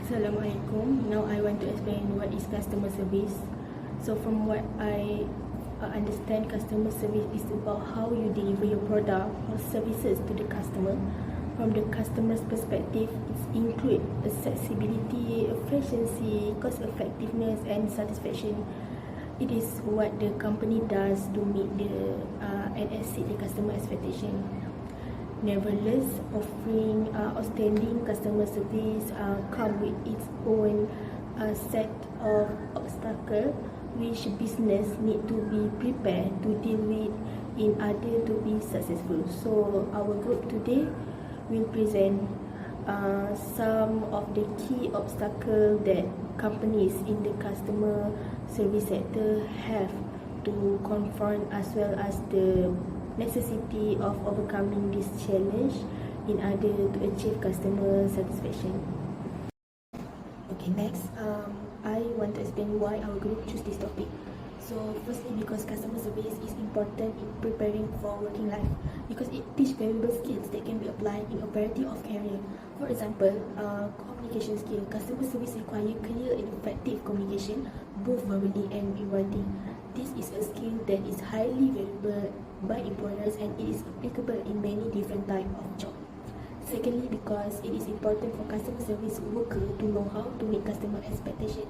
Assalamualaikum. Now I want to explain what is customer service. So from what I understand, customer service is about how you deliver your product or services to the customer. From the customer's perspective, it includes accessibility, efficiency, cost effectiveness and satisfaction. It is what the company does to meet and exceed the customer expectation. Nevertheless, offering outstanding customer service come with its own set of obstacles which business need to be prepared to deal with in order to be successful. So our group today will present some of the key obstacles that companies in the customer service sector have to confront, as well as the necessity of overcoming this challenge in order to achieve customer satisfaction. Okay, next, I want to explain why our group choose this topic. So, firstly, because customer service is important in preparing for working life, because it teaches valuable skills that can be applied in a variety of careers. For example, communication skill. Customer service require clear and effective communication, both verbally and in writing. This is a skill that is highly valuable by employers and it is applicable in many different types of jobs. Secondly, because it is important for customer service worker to know how to meet customer expectation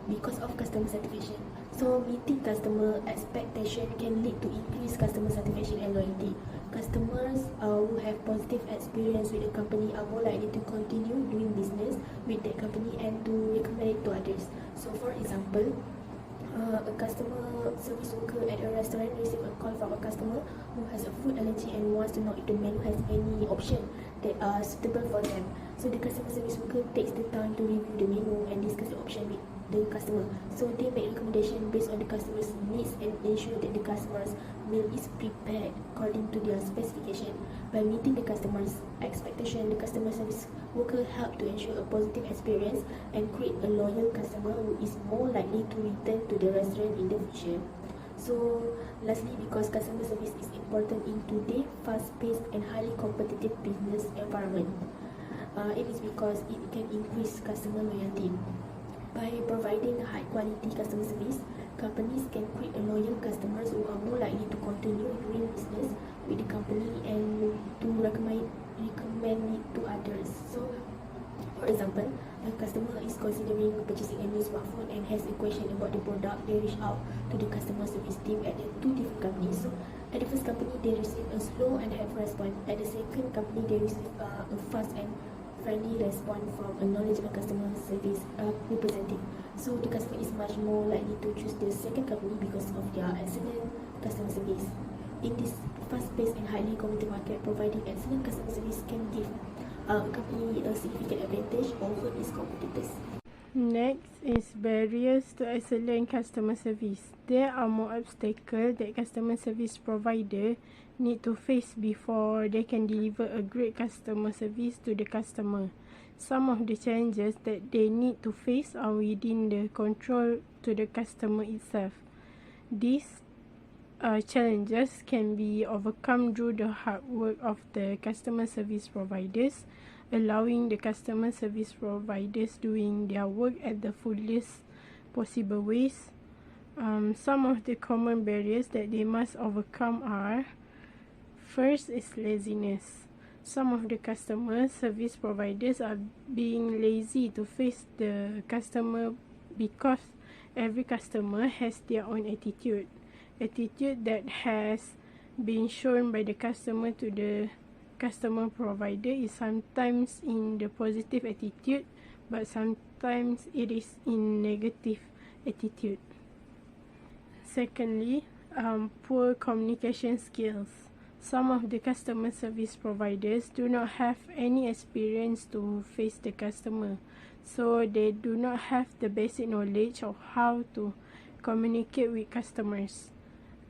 because of customer satisfaction. So, meeting customer expectation can lead to increased customer satisfaction and loyalty. Customers who have positive experience with the company are more likely to continue doing business with that company and to recommend it to others. So, for example, a customer service worker at a restaurant receives a call from a customer who has a food allergy and wants to know if the menu has any option that are suitable for them. So the customer service worker takes the time to review the menu and discuss the option with the customer. So they make recommendation based on the customer's needs and ensure that the customer's meal is prepared according to their specification. By meeting the customer's expectation, the customer service worker help to ensure a positive experience and create a loyal customer who is more likely to return to the restaurant in the future. So, lastly, because customer service is important in today's fast-paced and highly competitive business environment, it is because it can increase customer loyalty. By providing high-quality customer service, companies can create a loyal customers who are more likely to continue doing business with the company and to recommend it to others. So, for example, a customer is considering purchasing a new smartphone and has a question about the product. They reach out to the customer service team at the two different companies. So, at the first company, they receive a slow and helpful response. At the second company, they receive a fast and friendly response from a knowledgeable customer service representative. So, the customer is much more likely to choose the second company because of their excellent customer service. In this fast-paced and highly competitive market, providing excellent customer service can give a company a significant advantage over its competitors. Next is barriers to excellent customer service. There are more obstacles that customer service provider need to face before they can deliver a great customer service to the customer. Some of the challenges that they need to face are within the control to the customer itself. These challenges can be overcome through the hard work of the customer service providers, allowing the customer service providers doing their work at the fullest possible ways. Some of the common barriers that they must overcome are: first is laziness. Some of the customer service providers are being lazy to face the customer because every customer has their own attitude that has been shown by the customer to the customer provider is sometimes in the positive attitude, but sometimes it is in negative attitude. Secondly, poor communication skills. Some of the customer service providers do not have any experience to face the customer, so they do not have the basic knowledge of how to communicate with customers.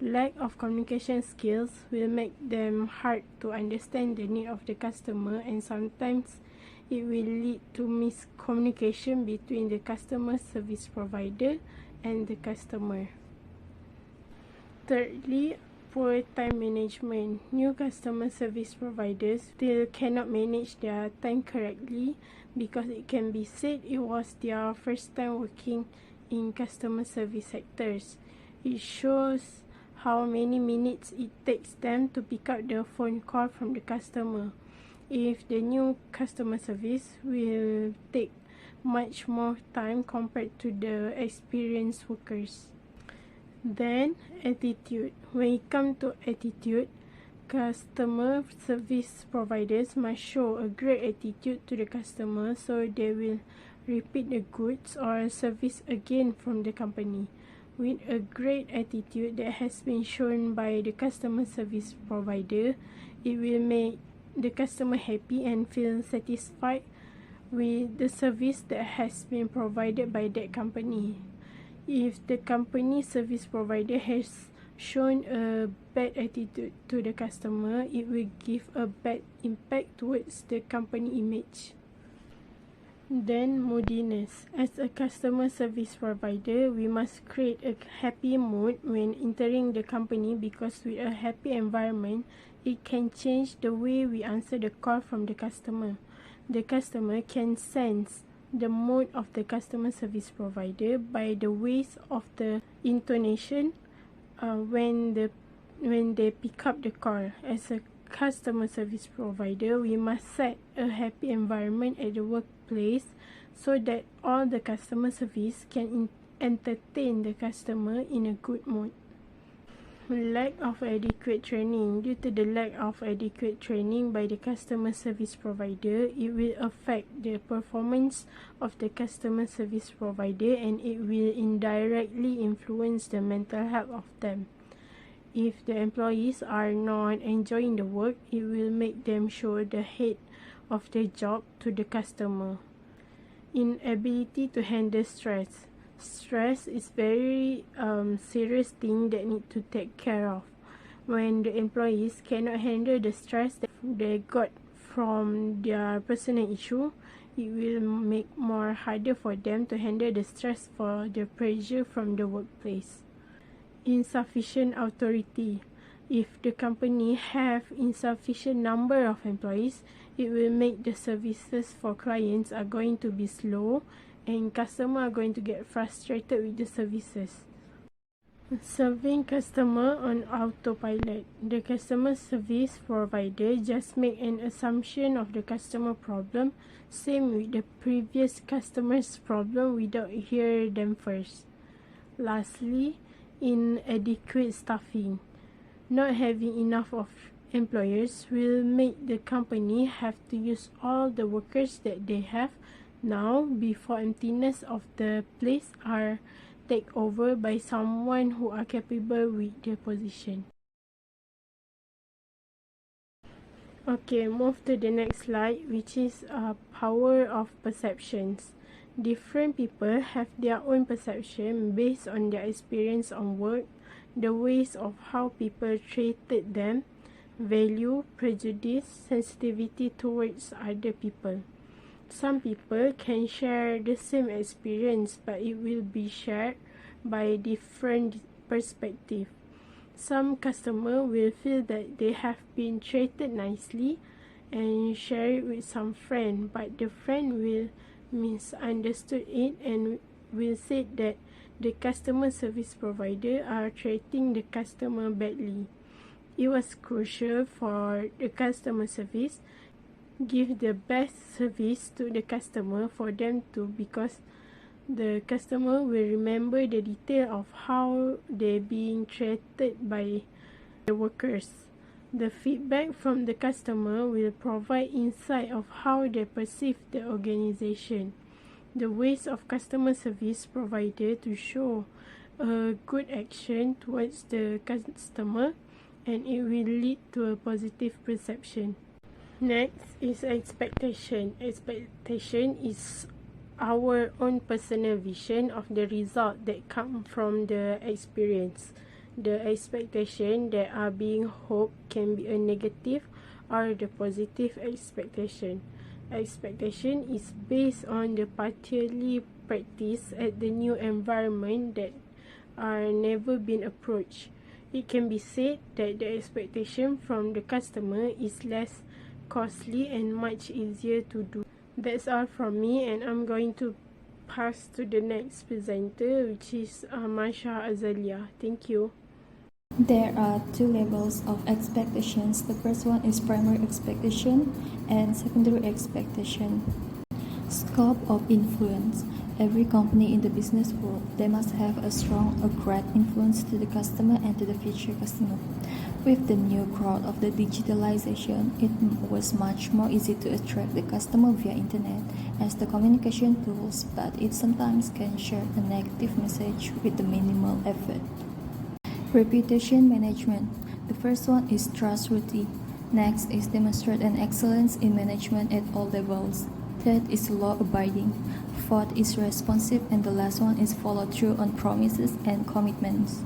Lack of communication skills will make them hard to understand the need of the customer, and sometimes it will lead to miscommunication between the customer service provider and the customer. Thirdly, poor time management. New customer service providers still cannot manage their time correctly because it can be said it was their first time working in customer service sectors. It shows how many minutes it takes them to pick up the phone call from the customer. If the new customer service will take much more time compared to the experienced workers. Then, attitude. When it comes to attitude, customer service providers must show a great attitude to the customer so they will repeat the goods or service again from the company. With a great attitude that has been shown by the customer service provider, it will make the customer happy and feel satisfied with the service that has been provided by that company. If the company service provider has shown a bad attitude to the customer, it will give a bad impact towards the company image. Then, moodiness. As a customer service provider, we must create a happy mood when entering the company, because with a happy environment, it can change the way we answer the call from the customer. The customer can sense the mood of the customer service provider by the ways of the intonation when they pick up the call. As a customer service provider, we must set a happy environment at the workplace so that all the customer service can entertain the customer in a good mood. Lack of adequate training. Due to the lack of adequate training by the customer service provider, it will affect the performance of the customer service provider, and it will indirectly influence the mental health of them. If the employees are not enjoying the work, it will make them show the hate of their job to the customer. Inability to handle stress. Stress is very serious thing that need to take care of. When the employees cannot handle the stress that they got from their personal issue, it will make more harder for them to handle the stress for the pressure from the workplace. Insufficient authority. If the company have insufficient number of employees, it will make the services for clients are going to be slow, and customers are going to get frustrated with the services. Serving customer on autopilot. The customer service provider just make an assumption of the customer problem, same with the previous customer's problem, without hear them first. Lastly, inadequate staffing. Not having enough of employers will make the company have to use all the workers that they have now before emptiness of the place are taken over by someone who are capable with the position. Okay, move to the next slide, which is power of perceptions. Different people have their own perception based on their experience on work, the ways of how people treated them, value, prejudice, sensitivity towards other people. Some people can share the same experience, but it will be shared by different perspective. Some customer will feel that they have been treated nicely and share it with some friend, but the friend will misunderstood it and will say that the customer service provider are treating the customer badly. It was crucial for the customer service give the best service to the customer for them to, because the customer will remember the detail of how they being treated by the workers. The feedback from the customer will provide insight of how they perceive the organization. The ways of customer service provider to show a good action towards the customer, and it will lead to a positive perception. Next is expectation. Expectation is our own personal vision of the result that come from the experience. The expectation that are being hoped can be a negative or the positive expectation. Expectation is based on the partially practice at the new environment that are never been approached. It can be said that the expectation from the customer is less costly and much easier to do. That's all from me, and I'm going to pass to the next presenter, which is Marsya Azalea. Thank you. There are two levels of expectations. The first one is primary expectation and secondary expectation. Scope of influence. Every company in the business world, they must have a strong or great influence to the customer and to the future customer. With the new growth of the digitalization, it was much more easy to attract the customer via internet as the communication tools, but it sometimes can share a negative message with the minimal effort. Reputation management. The first one is trustworthy. Next is demonstrate an excellence in management at all levels. Third is law-abiding. Fourth is responsive, and the last one is follow through on promises and commitments.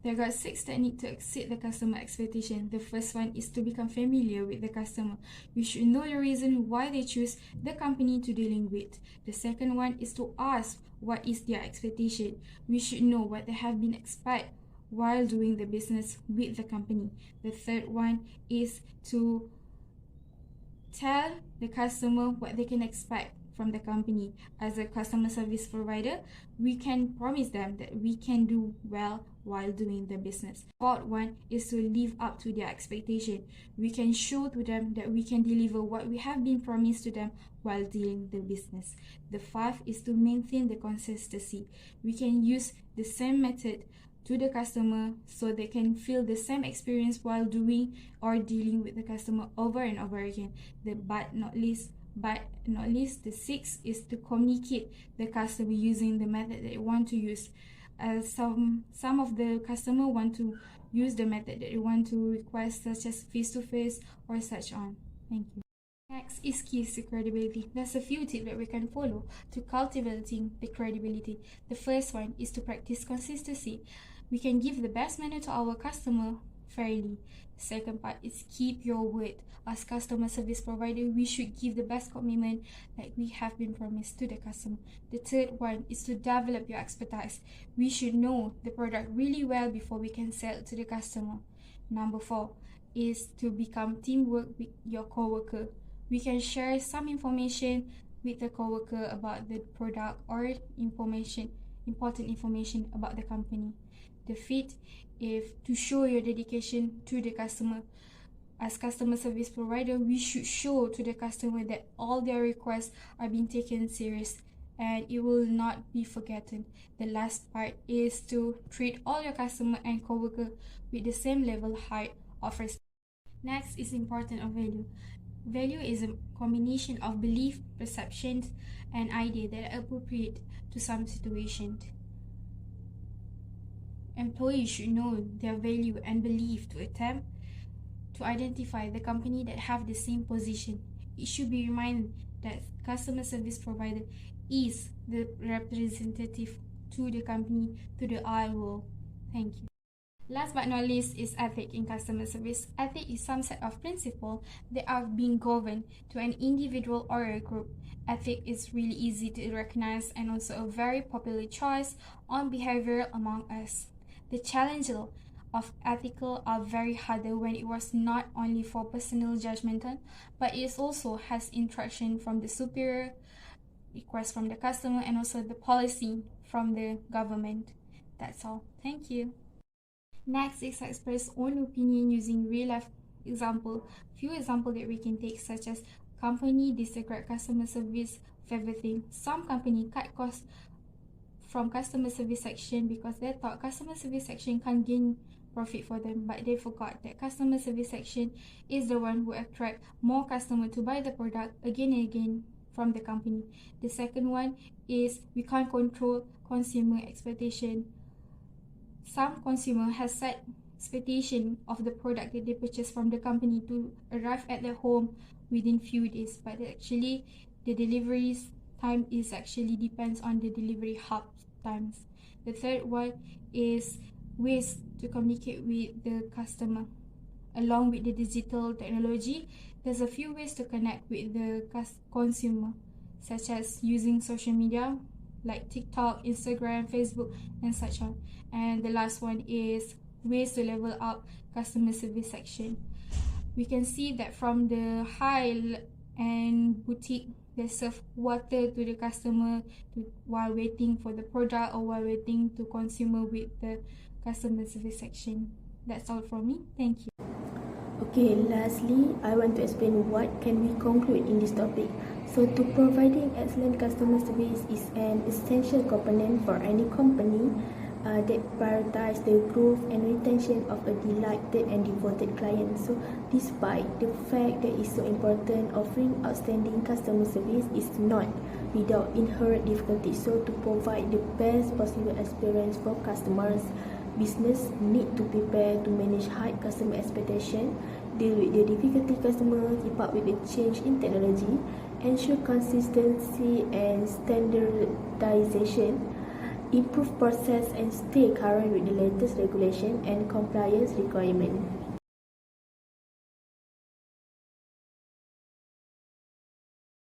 There are 6 techniques to exceed the customer expectation. The first one is to become familiar with the customer. You should know the reason why they choose the company to dealing with. The second one is to ask what is their expectation. We should know what they have been expect while doing the business with the company. The third one is to tell the customer what they can expect from the company. As a customer service provider, we can promise them that we can do well while doing the business. Fourth one is to live up to their expectation. We can show to them that we can deliver what we have been promised to them while doing the business. The fifth is to maintain the consistency. We can use the same method to the customer so they can feel the same experience while doing or dealing with the customer over and over again. But not least, the sixth is to communicate the customer using the method that they want to use. Some of the customer want to use the method that they want to request, such as face-to-face or such on. Thank you. Next is keys to credibility. There's a few tips that we can follow to cultivating the credibility. The first one is to practice consistency. We can give the best manner to our customer fairly. The second part is keep your word. As customer service provider, we should give the best commitment that we have been promised to the customer. The third one is to develop your expertise. We should know the product really well before we can sell it to the customer. Number 4 is to become teamwork with your coworker. We can share some information with the coworker about the product or important information about the company. The fifth is to show your dedication to the customer. As customer service provider, we should show to the customer that all their requests are being taken serious and it will not be forgotten. The last part is to treat all your customer and coworker with the same level height of respect. Next is importance of value. Value is a combination of belief, perceptions, and idea that are appropriate to some situations. Employees should know their value and belief to attempt to identify the company that have the same position. It should be reminded that customer service provider is the representative to the company to the whole world. Thank you. Last but not least is ethic in customer service. Ethic is some set of principles that are being governed to an individual or a group. Ethic is really easy to recognize and also a very popular choice on behavior among us. The challenges of ethical are very harder when it was not only for personal judgment, but it also has interaction from the superior, request from the customer, and also the policy from the government. That's all. Thank you. Next is express own opinion using real life example. Few examples that we can take, such as company disagree customer service of everything. Some company cut costs from customer service section because they thought customer service section can't gain profit for them, but they forgot that customer service section is the one who attract more customer to buy the product again and again from the company. The second one is we can't control consumer expectation. Some consumer has set expectation of the product that they purchase from the company to arrive at their home within few days, but actually the deliveries time is actually depends on the delivery hub times. The third one is ways to communicate with the customer. Along with the digital technology, there's a few ways to connect with the consumer, such as using social media like TikTok, Instagram, Facebook, and such on. And the last one is ways to level up customer service section. We can see that from the high and boutique that serve water to the customer while waiting for the product or while waiting to consumer with the customer service section. That's all from me. Thank you. Okay, lastly, I want to explain what can we conclude in this topic. So, to providing excellent customer service is an essential component for any company that prioritize the growth and retention of a delighted and devoted client. So, despite the fact that it's so important, offering outstanding customer service is not without inherent difficulties. So, to provide the best possible experience for customers, business need to prepare to manage high customer expectation, deal with the difficulty customer, keep up with the change in technology, ensure consistency and standardization, improve process and stay current with the latest regulation and compliance requirement.